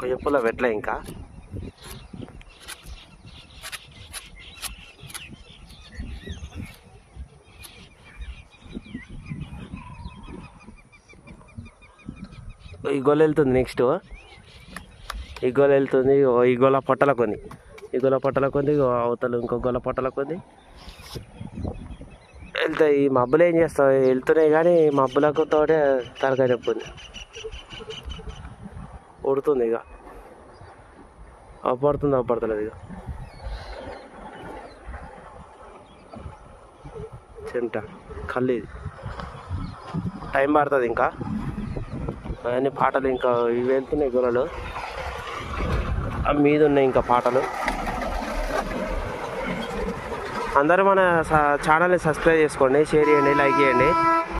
కొయ్యపుల్ల పెట్టలే ఇంకా. ఈ గొల్ల వెళ్తుంది నెక్స్ట్. ఈ గొల్ల వెళ్తుంది. ఈ గొల్ల పొట్టల కొన్ని, ఈ గొల్ల పొట్టల కొన్ని, అవతలు ఇంకో గొల్ల పొట్టల కొన్ని వెళ్తాయి. ఈ మబ్బులు ఏం చేస్తావు, వెళ్తున్నాయి కానీ మబ్బులకు తోటే తలకాయ నొప్పి ఉంది. ఉడుతుంది ఇక, అవపడుతుంది అవపడతలేదు ఇక చెమట కళ్ళు. ఇది టైం పడుతుంది ఇంకా. అన్ని పాటలు ఇంకా ఇవి వెళ్తున్నాయి గొర్రెలు, అవి మీద ఉన్నాయి ఇంకా పాటలు. అందరూ మన ఛానల్ని సబ్స్క్రైబ్ చేసుకోండి, షేర్ చేయండి, లైక్ చేయండి.